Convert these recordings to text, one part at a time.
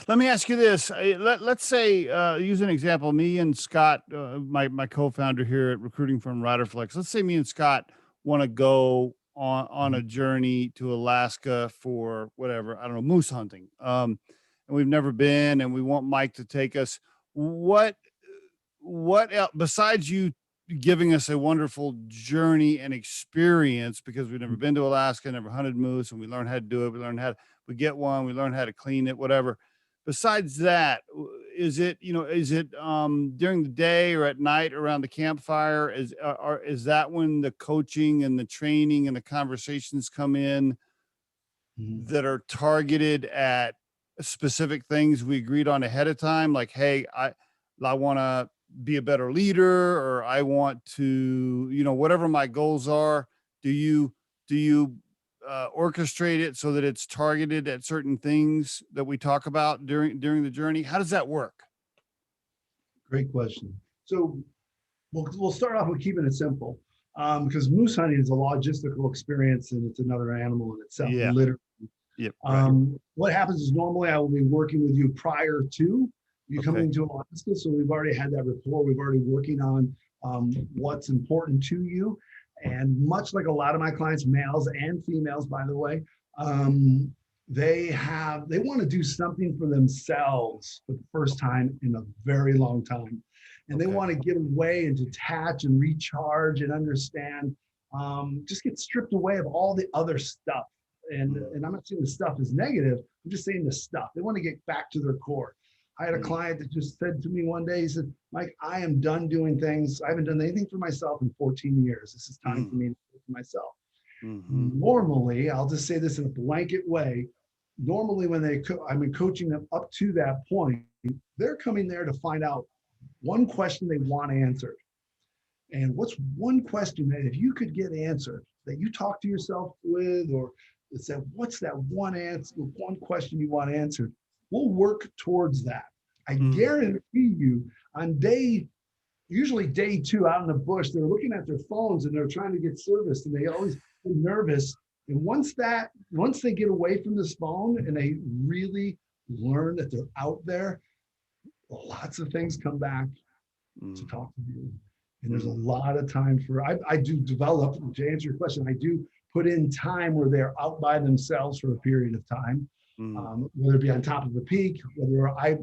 Let me ask you this. Let's say, use an example, me and Scott, my co-founder here at recruiting firm Riderflex. Let's say me and Scott want to go on a journey to Alaska for whatever, I don't know, moose hunting. And we've never been, and we want Mike to take us. What what else, besides you giving us a wonderful journey and experience, because we've never been to Alaska, never hunted moose, and we learn how to do it. We learn how to, we get one, we learn how to clean it, whatever. Besides that, is it, is it during the day or at night around the campfire? Is that when the coaching and the training and the conversations come in Mhm. that are targeted at specific things we agreed on ahead of time? Like, hey, I want to be a better leader, or I want to, whatever my goals are. Do you orchestrate it so that it's targeted at certain things that we talk about during the journey? How does that work? Great question. So we'll start off with keeping it simple, because moose hunting is a logistical experience and it's another animal in itself, Yeah. literally. Yep. Right. What happens is normally I will be working with you prior to you Okay. coming to Alaska. So we've already had that rapport. We've already working on what's important to you. And much like a lot of my clients, males and females, by the way, they want to do something for themselves for the first time in a very long time. And they Okay. want to get away and detach and recharge and understand, just get stripped away of all the other stuff. And I'm not saying the stuff is negative. I'm just saying the stuff. They want to get back to their core. I had a client that just said to me one day, he said, Mike, I am done doing things. I haven't done anything for myself in 14 years. This is time for me to do it for myself. Mm-hmm. Normally, I'll just say this in a blanket way. Normally, when I've been coaching them up to that point, they're coming there to find out one question they want answered. And what's one question that if you could get answered that you talk to yourself with, or it's that, what's that one answer, one question you want answered? We'll work towards that. I guarantee you on usually day 2 out in the bush, they're looking at their phones and they're trying to get service and they always get nervous. And once they get away from this phone and they really learn that they're out there, lots of things come back to talk to you. And there's a lot of time I do develop, to answer your question, I do put in time where they're out by themselves for a period of time, whether it be on top of a peak, whether I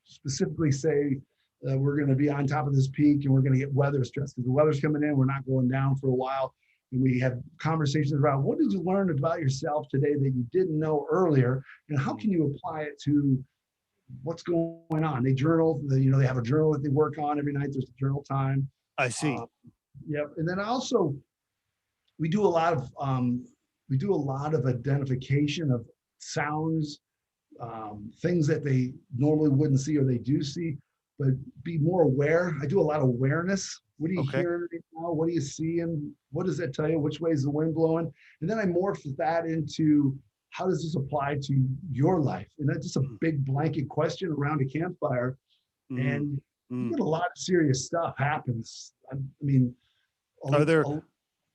specifically say we're going to be on top of this peak and we're going to get weather stress because the weather's coming in, we're not going down for a while. And we have conversations around what did you learn about yourself today that you didn't know earlier, and how can you apply it to what's going on? They journal, they have a journal that they work on every night. There's a journal time. I see. Yep. And then also we do a lot of identification of sounds, things that they normally wouldn't see or they do see, but be more aware. I do a lot of awareness. What are you hearing right now? What are you seeing? What does that tell you? Which way is the wind blowing? And then I morph that into how does this apply to your life? And that's just a big blanket question around a campfire. And you get a lot of serious stuff happens. I mean, Are there a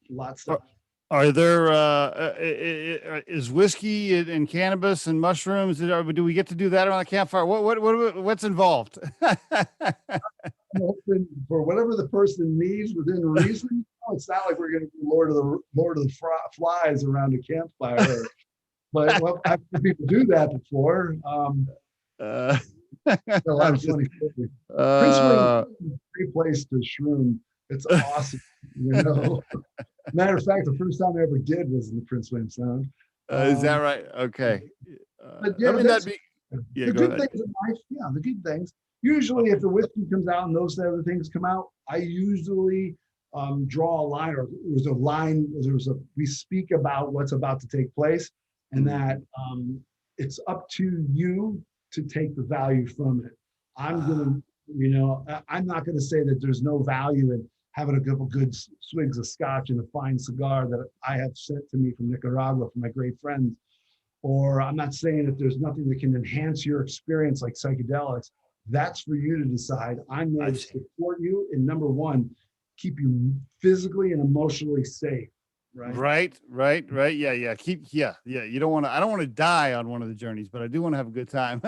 lot of stuff. Are there is whiskey and cannabis and mushrooms? Do we get to do that around the campfire? What's involved? I'm open for whatever the person needs within reason. It's not like we're going to be Lord of the Flies around a campfire, but well, I've seen people do that before. A lot of funny stories. Prince William is a great place to shroom. It's awesome, Matter of fact, the first time I ever did was in the Prince William Sound. Is that right? Okay. But yeah, the good things in life. Yeah, the good things. Usually, if the whiskey comes out and those other things come out, I usually draw a line, or we speak about what's about to take place, and that it's up to you to take the value from it. I'm not gonna say that there's no value in having a good swigs of scotch and a fine cigar that I have sent to me from Nicaragua from my great friends. Or I'm not saying that there's nothing that can enhance your experience like psychedelics. That's for you to decide. I'm there to support you. And number one, keep you physically and emotionally safe. right? Right. Yeah. Yeah. You don't want to, I don't want to die on one of the journeys, but I do want to have a good time.